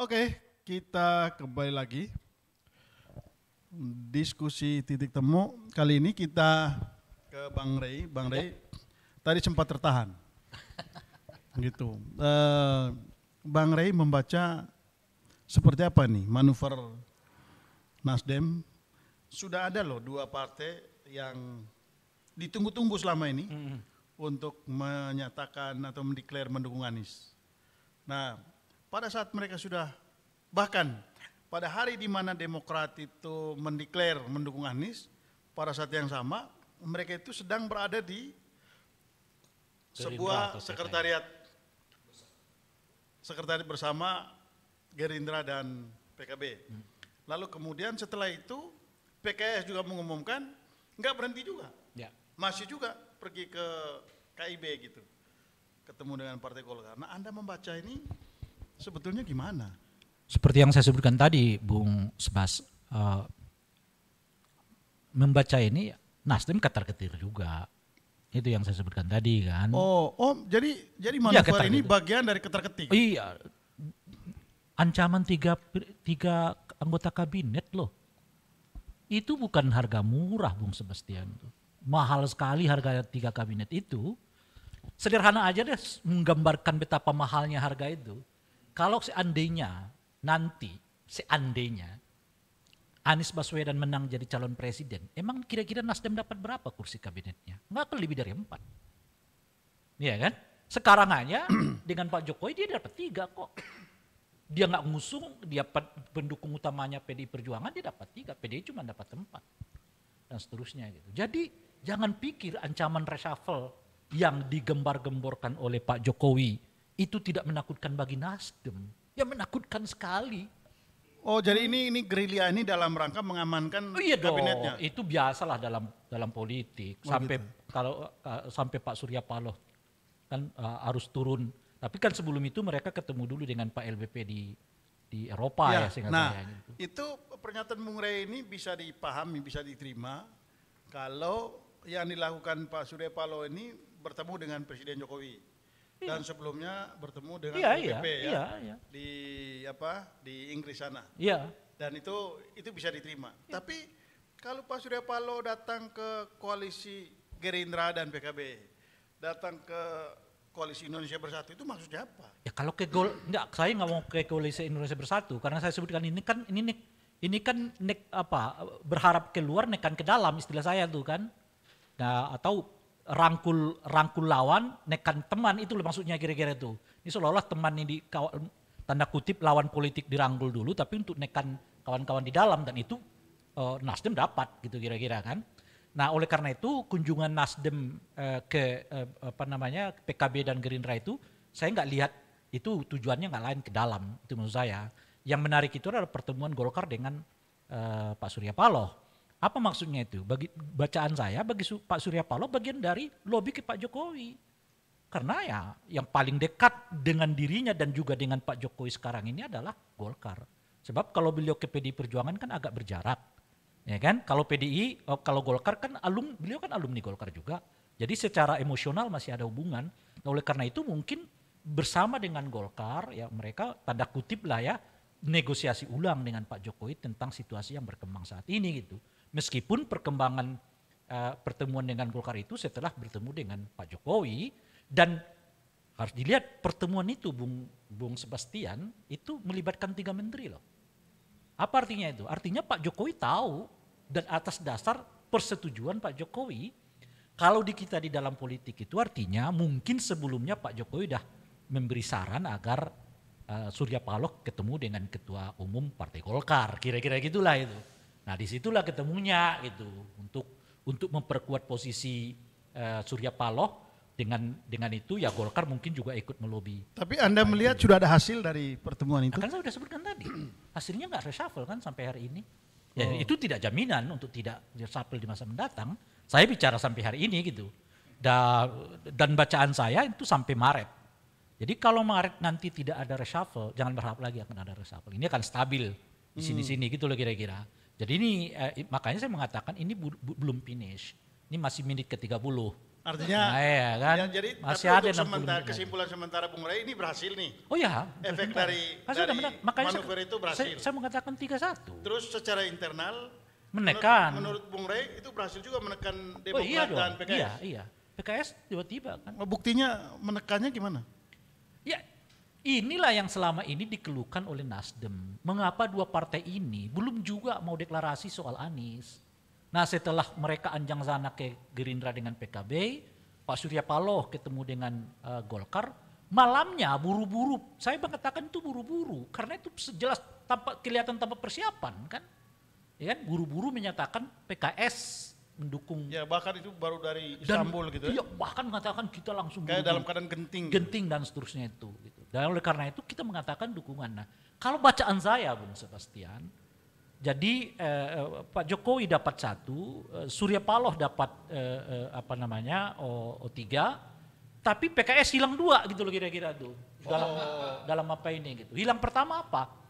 Oke, kita kembali lagi diskusi titik temu. Kali ini kita ke Bang Rey. Bang Rey tadi sempat tertahan, gitu. Bang Rey membaca seperti apa nih manuver Nasdem? Sudah ada loh dua partai yang ditunggu-tunggu selama ini untuk menyatakan atau mendeklar mendukung Anies. Nah, pada saat mereka sudah, bahkan pada hari di mana Demokrat itu mendeklar mendukung Anies, pada saat yang sama mereka itu sedang berada di sebuah sekretariat bersama Gerindra dan PKB. Lalu kemudian setelah itu PKS juga mengumumkan nggak berhenti juga, masih juga pergi ke KIB gitu, ketemu dengan Partai Golkar. Nah, Anda membaca ini sebetulnya gimana? Seperti yang saya sebutkan tadi, Bung Sebas, membaca ini Nasdem ketar-ketir juga. Itu yang saya sebutkan tadi kan. Jadi manuver ini bagian dari ketar-ketir. Iya, ancaman tiga anggota kabinet loh. Itu bukan harga murah, Bung Sebastian. Mahal sekali harga 3 kabinet itu. Sederhana aja deh menggambarkan betapa mahalnya harga itu. Kalau seandainya nanti, Anies Baswedan menang jadi calon presiden, emang kira-kira Nasdem dapat berapa kursi kabinetnya? Nggak akan lebih dari 4. Iya kan? Sekarang aja dengan Pak Jokowi dia dapat 3 kok. Dia nggak ngusung, dia pendukung utamanya PDI Perjuangan, dia dapat 3, PDI cuma dapat 4. Dan seterusnya gitu. Jadi jangan pikir ancaman reshuffle yang digembar-gemborkan oleh Pak Jokowi itu tidak menakutkan bagi Nasdem. Ya menakutkan sekali. Oh, jadi ini gerilya ini dalam rangka mengamankan kabinetnya. Itu biasalah dalam politik. Sampai gitu. Kalau sampai Pak Surya Paloh kan harus turun. Tapi kan sebelum itu mereka ketemu dulu dengan Pak LBP di Eropa ya seingat saya. Itu pernyataan Bung Rey ini bisa dipahami, bisa diterima kalau yang dilakukan Pak Surya Paloh ini bertemu dengan Presiden Jokowi. Dan sebelumnya bertemu dengan LBP di Inggris sana. Iya. Dan itu bisa diterima. Iya. Tapi kalau Pak Surya Paloh datang ke koalisi Gerindra dan PKB, datang ke koalisi Indonesia Bersatu, itu maksudnya apa? Ya kalau saya nggak mau ke koalisi Indonesia Bersatu karena saya sebutkan ini kan berharap keluar nekan ke dalam istilah saya tuh kan. Nah, atau rangkul lawan nekan teman, itu maksudnya kira-kira itu. Ini seolah-olah teman ini tanda kutip lawan politik dirangkul dulu tapi untuk nekan kawan-kawan di dalam, dan itu Nasdem dapat gitu kira-kira kan. Nah, oleh karena itu kunjungan Nasdem ke PKB dan Gerindra itu saya nggak lihat itu tujuannya nggak lain ke dalam, itu menurut saya. Yang menarik itu adalah pertemuan Golkar dengan Pak Surya Paloh. Apa maksudnya itu? Bagi bacaan saya, bagi Pak Surya Paloh bagian dari lobby ke Pak Jokowi. Karena ya yang paling dekat dengan dirinya dan juga dengan Pak Jokowi sekarang ini adalah Golkar. Sebab kalau beliau ke PDI Perjuangan kan agak berjarak. Ya kan? Kalau kalau Golkar kan beliau kan alumni Golkar juga. Jadi secara emosional masih ada hubungan. Nah, oleh karena itu mungkin bersama dengan Golkar ya mereka tanda kutip lah ya negosiasi ulang dengan Pak Jokowi tentang situasi yang berkembang saat ini gitu. Meskipun perkembangan pertemuan dengan Golkar itu setelah bertemu dengan Pak Jokowi, dan harus dilihat pertemuan itu Bung Sebastian itu melibatkan 3 menteri loh. Apa artinya itu? Artinya Pak Jokowi tahu, dan atas dasar persetujuan Pak Jokowi, kalau kita di dalam politik itu artinya mungkin sebelumnya Pak Jokowi udah memberi saran agar Surya Paloh ketemu dengan Ketua Umum Partai Golkar, kira-kira gitulah itu. Nah, disitulah ketemunya gitu untuk memperkuat posisi Surya Paloh. Dengan itu ya Golkar mungkin juga ikut melobi. Tapi Anda melihat sudah ada hasil dari pertemuan itu? Kan saya sudah sebutkan tadi, hasilnya nggak reshuffle kan sampai hari ini. Ya, itu tidak jaminan untuk tidak reshuffle di masa mendatang. Saya bicara sampai hari ini gitu. Dan bacaan saya itu sampai Maret. Jadi kalau Maret nanti tidak ada reshuffle, jangan berharap lagi akan ada reshuffle. Ini akan stabil di sini-sini gitu loh kira-kira. Jadi ini makanya saya mengatakan ini belum finish. Ini masih menit ke-30. Artinya, Nah, ya kan? jadi Masih tapi ada untuk 60 menit lagi. kesimpulan sementara Bung Ray ini berhasil nih. Oh ya, Efek sebentar. dari Sudah benar. Makanya manuver itu berhasil. saya mengatakan 3-1. Terus secara internal, Menekan. menurut Bung Ray itu berhasil juga menekan Oh iya Demokrat dong. dan PKS. Iya, iya. PKS tiba-tiba kan. Buktinya menekannya gimana? Ya, inilah yang selama ini dikeluhkan oleh Nasdem. Mengapa dua partai ini belum juga mau deklarasi soal Anies? Nah, setelah mereka anjang sana ke Gerindra dengan PKB, Pak Surya Paloh ketemu dengan Golkar, malamnya buru-buru. Saya mengatakan itu buru-buru karena itu jelas kelihatan tanpa persiapan kan. Ya kan, buru-buru menyatakan PKS mendukung. Ya bahkan itu baru dari Istanbul gitu ya. Iya, bahkan mengatakan kita langsung Kayak buru-buru. dalam keadaan genting. Genting dan seterusnya itu. Gitu. Dan oleh karena itu kita mengatakan dukungan. Nah, kalau bacaan saya, Bung Sebastian, jadi Pak Jokowi dapat 1, Surya Paloh dapat O3, tapi PKS hilang 2 gitu loh kira-kira tuh. Dalam apa ini gitu. Hilang pertama apa?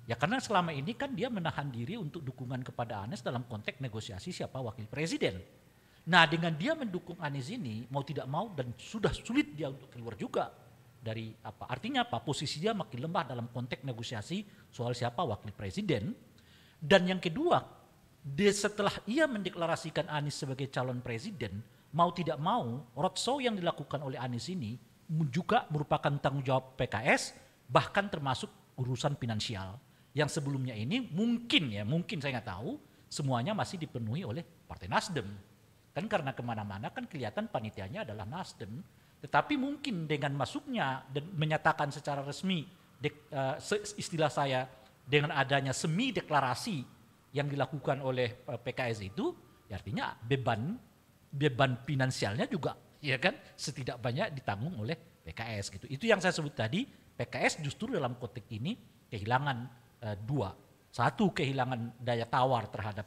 Ya karena selama ini kan dia menahan diri untuk dukungan kepada Anies dalam konteks negosiasi siapa wakil presiden. Nah dengan dia mendukung Anies ini mau tidak mau dan sudah sulit dia untuk keluar juga dari apa. Artinya apa? Posisi dia makin lemah dalam konteks negosiasi soal siapa wakil presiden. Dan yang kedua, setelah ia mendeklarasikan Anies sebagai calon presiden, mau tidak mau roadshow yang dilakukan oleh Anies ini juga merupakan tanggung jawab PKS, bahkan termasuk urusan finansial. Yang sebelumnya ini mungkin saya nggak tahu, semuanya masih dipenuhi oleh Partai Nasdem. Kan karena kemana-mana kan kelihatan panitianya adalah Nasdem. Tetapi mungkin dengan masuknya dan menyatakan secara resmi, istilah saya, dengan adanya semi deklarasi yang dilakukan oleh PKS itu, ya artinya beban finansialnya juga, ya kan, setidak banyak ditanggung oleh PKS gitu. Itu yang saya sebut tadi, PKS justru dalam konteks ini kehilangan 2. 1 kehilangan daya tawar terhadap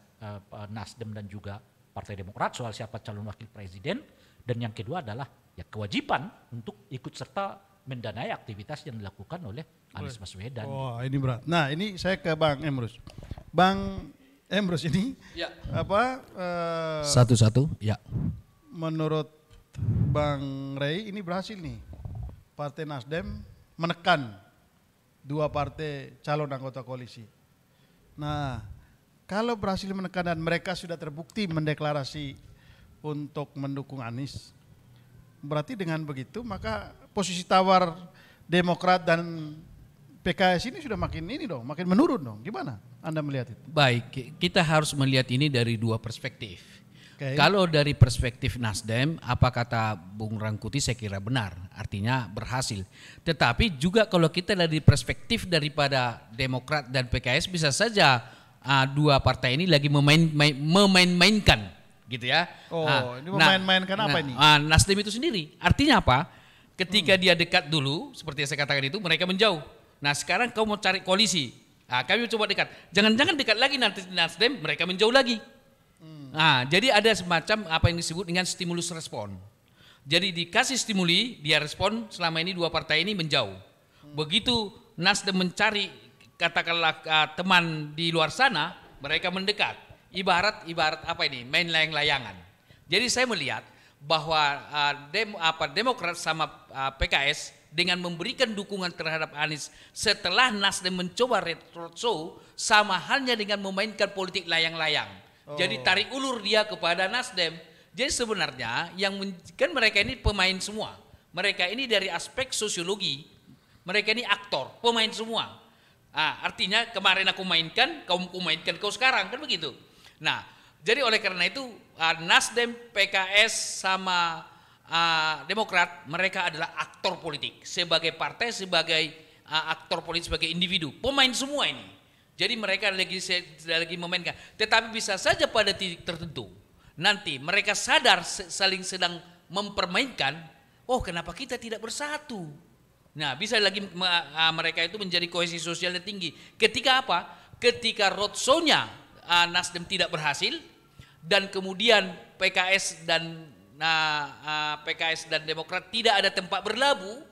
Nasdem dan juga Partai Demokrat soal siapa calon wakil presiden, dan yang kedua adalah ya kewajiban untuk ikut serta mendanai aktivitas yang dilakukan oleh Anies Baswedan. Oh ini berat. Nah ini saya ke Bang Emrus. Bang Emrus ini Ya. Satu-satu, ya. Menurut Bang Ray ini berhasil nih Partai Nasdem menekan 2 partai calon anggota koalisi. Nah kalau berhasil menekan dan mereka sudah terbukti mendeklarasi untuk mendukung Anies, berarti dengan begitu maka posisi tawar Demokrat dan PKS ini sudah makin menurun dong. Gimana Anda melihat itu? Baik, kita harus melihat ini dari 2 perspektif. Okay. Kalau dari perspektif Nasdem, apa kata Bung Rangkuti saya kira benar, artinya berhasil. Tetapi juga kalau kita dari perspektif daripada Demokrat dan PKS bisa saja 2 partai ini lagi memain-mainkan gitu ya. Ini memain-mainkan apa ini? Nasdem itu sendiri, artinya apa? Ketika dia dekat dulu, seperti yang saya katakan itu, mereka menjauh. Nah sekarang kau mau cari koalisi, kami coba dekat. Jangan-jangan dekat lagi nanti Nasdem, mereka menjauh lagi. Nah, jadi ada semacam apa yang disebut dengan stimulus respon. Jadi dikasih stimuli, dia respon, selama ini 2 partai ini menjauh. Begitu Nasdem mencari katakanlah teman di luar sana, mereka mendekat. Ibarat apa ini? Main layang-layangan. Jadi saya melihat bahwa Demokrat sama PKS dengan memberikan dukungan terhadap Anies setelah Nasdem mencoba roadshow sama halnya dengan memainkan politik layang-layang. Jadi tarik ulur dia kepada Nasdem. Jadi sebenarnya kan mereka ini pemain semua. Mereka ini dari aspek sosiologi, mereka ini aktor, pemain semua. Artinya kemarin aku mainkan, kau mainkan kau sekarang, kan begitu. Nah, jadi oleh karena itu Nasdem, PKS sama Demokrat mereka adalah aktor politik sebagai partai, sebagai aktor politik, sebagai individu, pemain semua ini. Jadi mereka lagi memainkan. Tetapi bisa saja pada titik tertentu nanti mereka sadar saling sedang mempermainkan. Oh, kenapa kita tidak bersatu? Nah, bisa lagi mereka itu menjadi kohesi sosialnya tinggi. Ketika apa? Ketika roadshow-nya Nasdem tidak berhasil dan kemudian PKS dan Demokrat tidak ada tempat berlabuh,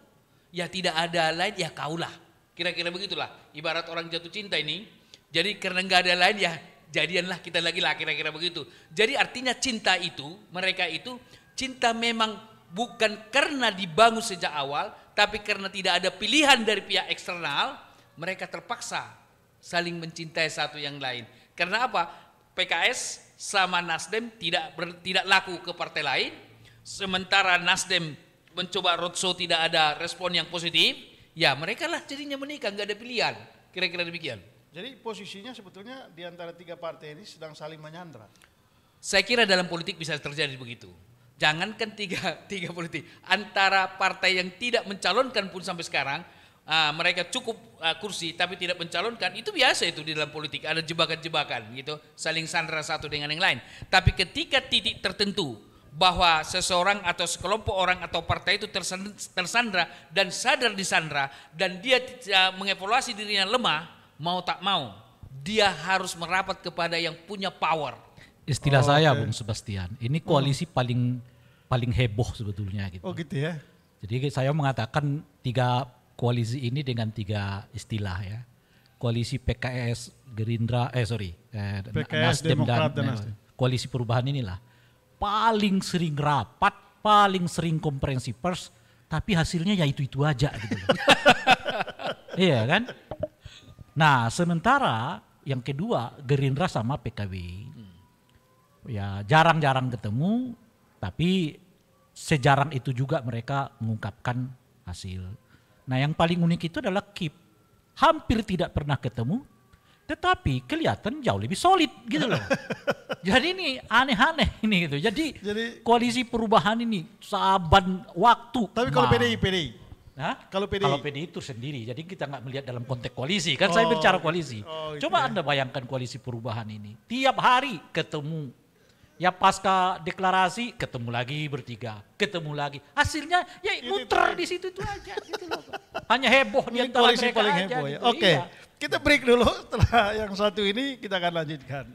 ya tidak ada lain, ya kaulah. Kira-kira begitulah. Ibarat orang jatuh cinta ini. Jadi karena nggak ada lain, ya jadianlah kita lagi lah, kira-kira begitu. Jadi artinya cinta itu, mereka itu cinta memang bukan karena dibangun sejak awal, tapi karena tidak ada pilihan dari pihak eksternal, mereka terpaksa saling mencintai satu yang lain. Karena apa? PKS sama Nasdem tidak laku ke partai lain, sementara Nasdem mencoba roadshow tidak ada respon yang positif, ya mereka lah jadinya menikah, nggak ada pilihan. Kira-kira demikian. Jadi posisinya sebetulnya di antara tiga partai ini sedang saling menyandra. Saya kira dalam politik bisa terjadi begitu. Jangankan tiga politik, antara partai yang tidak mencalonkan pun sampai sekarang, mereka cukup kursi tapi tidak mencalonkan, itu biasa itu di dalam politik, ada jebakan-jebakan gitu, saling sandra satu dengan yang lain. Tapi ketika titik tertentu bahwa seseorang atau sekelompok orang atau partai itu tersandra dan sadar disandra, dan dia mengevaluasi dirinya lemah, mau tak mau dia harus merapat kepada yang punya power. Istilah saya Bung Sebastian, ini koalisi paling heboh sebetulnya gitu. Oh gitu ya. Jadi saya mengatakan tiga koalisi ini dengan tiga istilah ya. Koalisi PKS, Gerindra, PKS, Nasdem Demokrat dan dan Nasdem. koalisi perubahan inilah paling sering rapat, paling sering konferensi pers, tapi hasilnya ya itu-itu aja gitu. Iya kan? Nah, sementara yang kedua Gerindra sama PKB. Ya jarang-jarang ketemu, tapi sejarang itu juga mereka mengungkapkan hasil. Nah, yang paling unik itu adalah KIP. Hampir tidak pernah ketemu, tetapi kelihatan jauh lebih solid gitu loh. Jadi ini aneh-aneh ini gitu. Jadi koalisi perubahan ini saban waktu. Tapi kalau PDI. Nah, kalau PDI itu sendiri, jadi kita nggak melihat dalam konteks koalisi. Kan saya bicara koalisi. Gitu Coba ya. Anda bayangkan koalisi perubahan ini. Tiap hari ketemu. Ya pasca deklarasi ketemu lagi bertiga. Ketemu lagi. Hasilnya ya muter di situ itu aja. Gitu loh. Hanya heboh di antara mereka paling aja. heboh ya. Gitu. Oke, Iya. kita break dulu. Setelah yang satu ini kita akan lanjutkan.